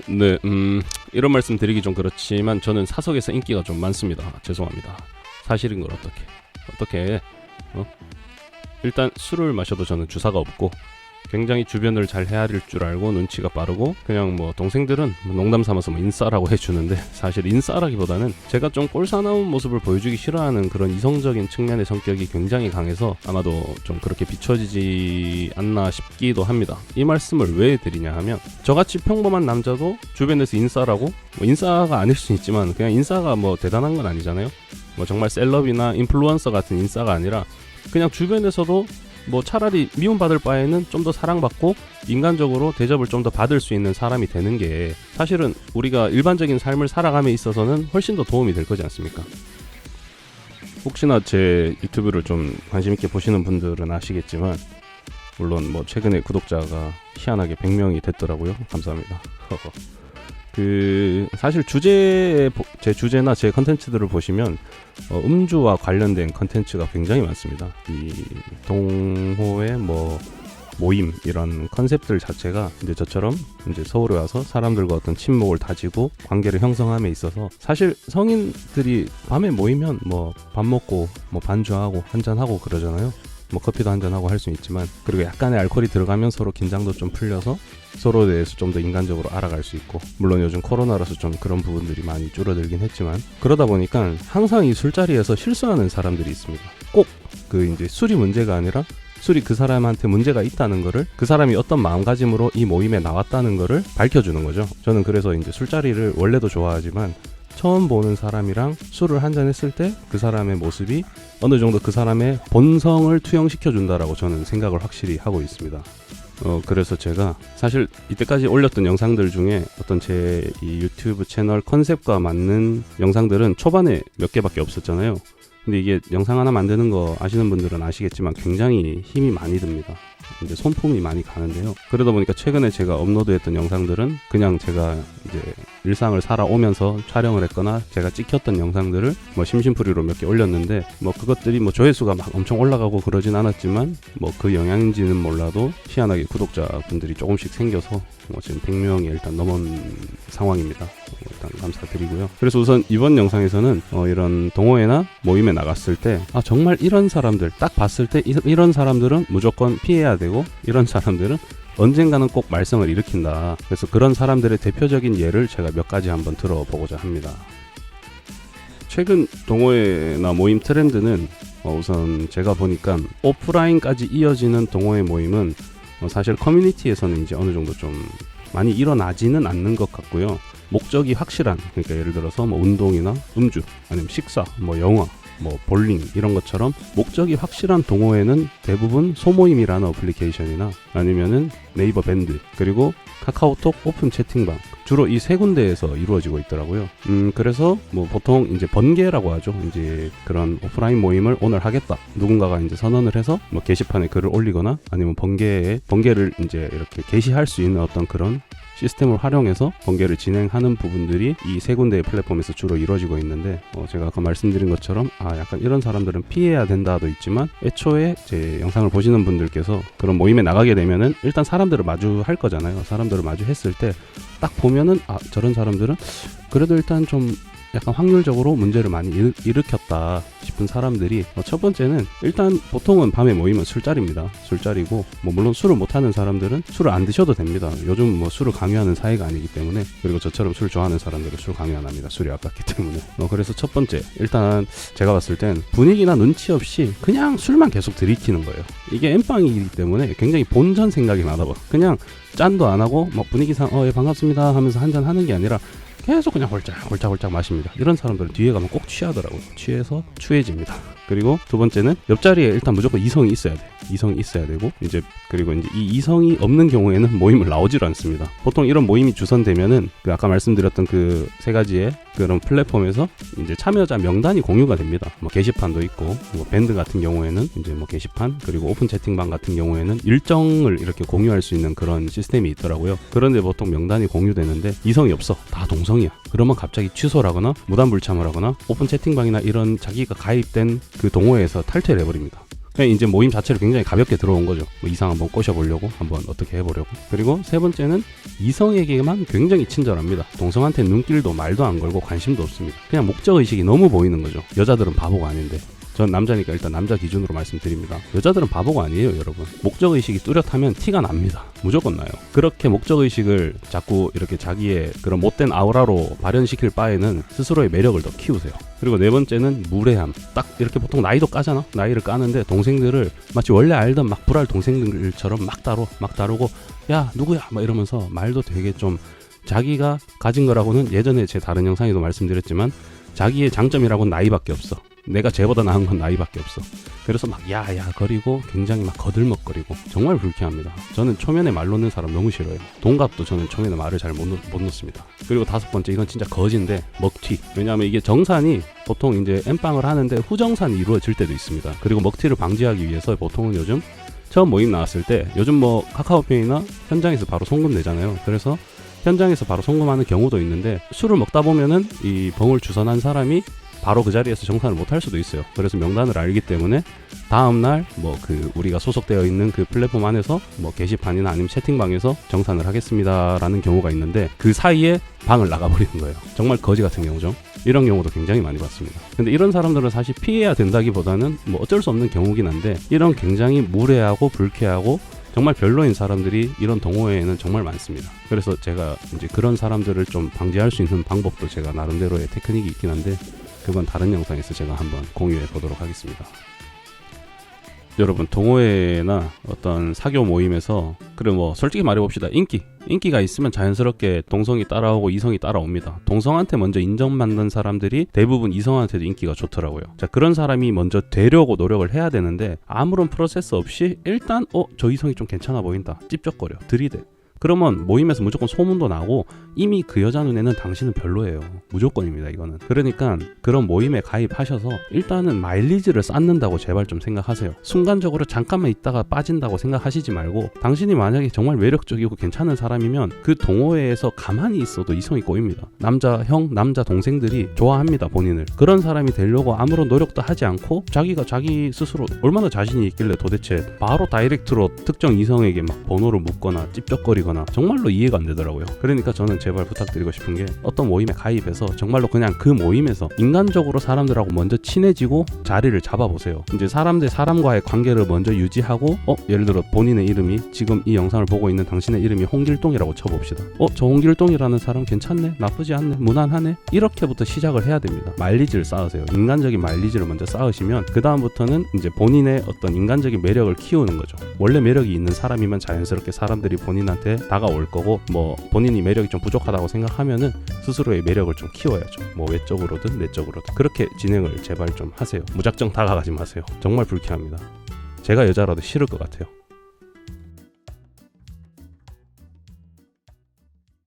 네, 이런 말씀 드리기 좀 그렇지만 저는 사석에서 인기가 좀 많습니다. 죄송합니다. 사실인 걸 어떻게 일단 술을 마셔도 저는 주사가 없고 굉장히 주변을 잘 헤아릴 줄 알고 눈치가 빠르고 그냥 뭐 동생들은 농담 삼아서 뭐 인싸라고 해주는데 사실 인싸라기보다는 제가 좀 꼴사나운 모습을 보여주기 싫어하는 그런 이성적인 측면의 성격이 굉장히 강해서 아마도 좀 그렇게 비춰지지 않나 싶기도 합니다. 이 말씀을 왜 드리냐 하면 저같이 평범한 남자도 주변에서 인싸라고 뭐 인싸가 아닐 수 있지만 그냥 인싸가 뭐 대단한 건 아니잖아요. 뭐 정말 셀럽이나 인플루언서 같은 인싸가 아니라 그냥 주변에서도 뭐 차라리 미움받을 바에는 좀 더 사랑받고 인간적으로 대접을 좀 더 받을 수 있는 사람이 되는 게 사실은 우리가 일반적인 삶을 살아감에 있어서는 훨씬 더 도움이 될 거지 않습니까? 혹시나 제 유튜브를 좀 관심 있게 보시는 분들은 아시겠지만 물론 뭐 최근에 구독자가 희한하게 100명이 됐더라고요. 감사합니다. 사실 제 주제나 제 컨텐츠들을 보시면 음주와 관련된 컨텐츠가 굉장히 많습니다. 이 동호회 모임 이런 컨셉들 자체가 이제 저처럼 이제 서울에 와서 사람들과 어떤 친목을 다지고 관계를 형성함에 있어서 사실 성인들이 밤에 모이면 뭐 밥 먹고 뭐 반주하고 한잔하고 그러잖아요. 뭐 커피도 한잔하고 할 수 있지만 그리고 약간의 알코올이 들어가면 서로 긴장도 좀 풀려서 서로에 대해서 좀 더 인간적으로 알아갈 수 있고 물론 요즘 코로나라서 좀 그런 부분들이 많이 줄어들긴 했지만 그러다 보니까 항상 이 술자리에서 실수하는 사람들이 있습니다. 꼭 이제 술이 문제가 아니라 술이 그 사람한테 문제가 있다는 거를 그 사람이 어떤 마음가짐으로 이 모임에 나왔다는 거를 밝혀주는 거죠. 저는 그래서 이제 술자리를 원래도 좋아하지만 처음 보는 사람이랑 술을 한잔 했을 때 그 사람의 모습이 어느 정도 그 사람의 본성을 투영시켜 준다라고 저는 생각을 확실히 하고 있습니다. 그래서 제가 사실 이때까지 올렸던 영상들 중에 어떤 제 이 유튜브 채널 컨셉과 맞는 영상들은 초반에 몇 개밖에 없었잖아요. 근데 이게 영상 하나 만드는 거 아시는 분들은 아시겠지만 굉장히 힘이 많이 듭니다. 이제 손품이 많이 가는데요. 그러다 보니까 최근에 제가 업로드했던 영상들은 그냥 제가 이제 일상을 살아오면서 촬영을 했거나 제가 찍혔던 영상들을 뭐 심심풀이로 몇 개 올렸는데 뭐 그것들이 뭐 조회수가 막 엄청 올라가고 그러진 않았지만 뭐 그 영향인지는 몰라도 희한하게 구독자분들이 조금씩 생겨서 뭐 지금 100명이 일단 넘은 상황입니다. 일단 감사드리고요. 그래서 우선 이번 영상에서는 이런 동호회나 모임에 나갔을 때 정말 이런 사람들 딱 봤을 때 이런 사람들은 무조건 피해야 되고 이런 사람들은 언젠가는 꼭 말썽을 일으킨다. 그래서 그런 사람들의 대표적인 예를 제가 몇 가지 한번 들어보고자 합니다. 최근 동호회나 모임 트렌드는 우선 제가 보니까 오프라인까지 이어지는 동호회 모임은 사실 커뮤니티에서는 이제 어느 정도 좀 많이 일어나지는 않는 것 같고요. 목적이 확실한, 그러니까 예를 들어서 뭐 운동이나 음주, 아니면 식사, 뭐 영화, 뭐 볼링 이런 것처럼 목적이 확실한 동호회는 대부분 소모임이라는 어플리케이션이나 아니면은 네이버 밴드 그리고 카카오톡 오픈 채팅방 주로 이 세 군데에서 이루어지고 있더라고요. 그래서 뭐 보통 이제 번개라고 하죠. 이제 그런 오프라인 모임을 오늘 하겠다. 누군가가 이제 선언을 해서 뭐 게시판에 글을 올리거나 아니면 번개를 이제 이렇게 게시할 수 있는 어떤 그런 시스템을 활용해서 번개를 진행하는 부분들이 이 세 군데의 플랫폼에서 주로 이루어지고 있는데 제가 아까 말씀드린 것처럼 약간 이런 사람들은 피해야 된다도 있지만 애초에 제 영상을 보시는 분들께서 그런 모임에 나가게 되면은 일단 사람들을 마주할 거잖아요. 사람들을 마주했을 때 딱 보면은 저런 사람들은 그래도 일단 좀 약간 확률적으로 문제를 많이 일으켰다 싶은 사람들이 첫 번째는 일단 보통은 밤에 모이면 술자리입니다. 술자리고 뭐 물론 술을 못하는 사람들은 술을 안 드셔도 됩니다. 요즘 뭐 술을 강요하는 사회가 아니기 때문에 그리고 저처럼 술 좋아하는 사람들은 술 강요 안 합니다. 술이 아깝기 때문에 그래서 첫 번째 일단 제가 봤을 땐 분위기나 눈치 없이 그냥 술만 계속 들이키는 거예요. 이게 엠빵이기 때문에 굉장히 본전 생각이 나나 봐. 그냥 짠도 안 하고 막 분위기상 예 반갑습니다 하면서 한잔 하는 게 아니라 계속 그냥 홀짝홀짝 마십니다. 이런 사람들은 뒤에 가면 꼭 취하더라고요. 취해서 추해집니다. 그리고 두 번째는 옆자리에 일단 무조건 이성이 있어야 돼. 이성이 있어야 되고 그리고 이제 이 이성이 없는 경우에는 모임을 나오질 않습니다. 보통 이런 모임이 주선되면은 아까 말씀드렸던 그 세 가지의 그런 플랫폼에서 이제 참여자 명단이 공유가 됩니다. 뭐 게시판도 있고 뭐 밴드 같은 경우에는 이제 뭐 게시판 그리고 오픈 채팅방 같은 경우에는 일정을 이렇게 공유할 수 있는 그런 시스템이 있더라고요. 그런데 보통 명단이 공유되는데 이성이 없어. 다 동성이야. 그러면 갑자기 취소를 하거나 무단불참을 하거나 오픈 채팅방이나 이런 자기가 가입된 그 동호회에서 탈퇴를 해버립니다. 그냥 이제 모임 자체를 굉장히 가볍게 들어온 거죠. 뭐 이상 한번 꼬셔보려고, 한번 어떻게 해보려고. 그리고 세 번째는 이성에게만 굉장히 친절합니다. 동성한테 눈길도 말도 안 걸고 관심도 없습니다. 그냥 목적의식이 너무 보이는 거죠. 여자들은 바보가 아닌데. 전 남자니까 일단 남자 기준으로 말씀드립니다. 여자들은 바보가 아니에요, 여러분. 목적의식이 뚜렷하면 티가 납니다. 무조건 나요. 그렇게 목적의식을 자꾸 이렇게 자기의 그런 못된 아우라로 발현시킬 바에는 스스로의 매력을 더 키우세요. 그리고 네 번째는 무례함. 딱 이렇게 보통 나이도 까잖아. 나이를 까는데 동생들을 마치 원래 알던 막 불알 동생들처럼 막 다루고 야 누구야 막 이러면서 말도 되게 좀 자기가 가진 거라고는 예전에 제 다른 영상에도 말씀드렸지만 자기의 장점이라고는 나이밖에 없어. 내가 쟤보다 나은 건 나이밖에 없어. 그래서 막 야야 거리고 굉장히 막 거들먹거리고 정말 불쾌합니다. 저는 초면에 말 놓는 사람 너무 싫어요. 동갑도 저는 초면에 말을 잘 못 놓습니다. 그리고 다섯 번째, 이건 진짜 거진데 먹튀. 왜냐하면 이게 정산이 보통 이제 엠빵을 하는데 후정산이 이루어질 때도 있습니다. 그리고 먹튀를 방지하기 위해서 보통은 요즘 처음 모임 나왔을 때 요즘 뭐 카카오페이나 현장에서 바로 송금 내잖아요. 그래서 현장에서 바로 송금하는 경우도 있는데 술을 먹다 보면은 이 봉을 주선한 사람이 바로 그 자리에서 정산을 못 할 수도 있어요. 그래서 명단을 알기 때문에 다음날 뭐 그 우리가 소속되어 있는 그 플랫폼 안에서 뭐 게시판이나 아니면 채팅방에서 정산을 하겠습니다라는 경우가 있는데 그 사이에 방을 나가버리는 거예요. 정말 거지 같은 경우죠. 이런 경우도 굉장히 많이 봤습니다. 근데 이런 사람들은 사실 피해야 된다기보다는 뭐 어쩔 수 없는 경우긴 한데 이런 굉장히 무례하고 불쾌하고 정말 별로인 사람들이 이런 동호회에는 정말 많습니다. 그래서 제가 이제 그런 사람들을 좀 방지할 수 있는 방법도 제가 나름대로의 테크닉이 있긴 한데 그건 다른 영상에서 제가 한번 공유해 보도록 하겠습니다. 여러분, 동호회나 어떤 사교 모임에서 그래 뭐 솔직히 말해봅시다. 인기가 있으면 자연스럽게 동성이 따라오고 이성이 따라옵니다. 동성한테 먼저 인정받는 사람들이 대부분 이성한테도 인기가 좋더라고요. 자, 그런 사람이 먼저 되려고 노력을 해야 되는데 아무런 프로세스 없이 일단 저 이성이 좀 괜찮아 보인다. 찝쩍거려. 들이대. 그러면 모임에서 무조건 소문도 나고 이미 그 여자 눈에는 당신은 별로예요. 무조건입니다, 이거는. 그러니까 그런 모임에 가입하셔서 일단은 마일리지를 쌓는다고 제발 좀 생각하세요. 순간적으로 잠깐만 있다가 빠진다고 생각하시지 말고 당신이 만약에 정말 매력적이고 괜찮은 사람이면 그 동호회에서 가만히 있어도 이성이 꼬입니다. 남자 형, 남자 동생들이 좋아합니다, 본인을. 그런 사람이 되려고 아무런 노력도 하지 않고 자기가 자기 스스로 얼마나 자신이 있길래 도대체 바로 다이렉트로 특정 이성에게 막 번호를 묻거나 찝쩍거리고 정말로 이해가 안 되더라고요. 그러니까 저는 제발 부탁드리고 싶은 게 어떤 모임에 가입해서 정말로 그냥 그 모임에서 인간적으로 사람들하고 먼저 친해지고 자리를 잡아보세요. 이제 사람 대 사람과의 관계를 먼저 유지하고 예를 들어 본인의 이름이 지금 이 영상을 보고 있는 당신의 이름이 홍길동이라고 쳐봅시다. 저 홍길동이라는 사람 괜찮네? 나쁘지 않네? 무난하네? 이렇게부터 시작을 해야 됩니다. 마일리지를 쌓으세요. 인간적인 마일리지를 먼저 쌓으시면 그 다음부터는 이제 본인의 어떤 인간적인 매력을 키우는 거죠. 원래 매력이 있는 사람이면 자연스럽게 사람들이 본인한테 다가올 거고 뭐 본인이 매력이 좀 부족하다고 생각하면은 스스로의 매력을 좀 키워야죠. 뭐 외적으로든 내적으로든 그렇게 진행을 제발 좀 하세요. 무작정 다가가지 마세요. 정말 불쾌합니다. 제가 여자라도 싫을 것 같아요.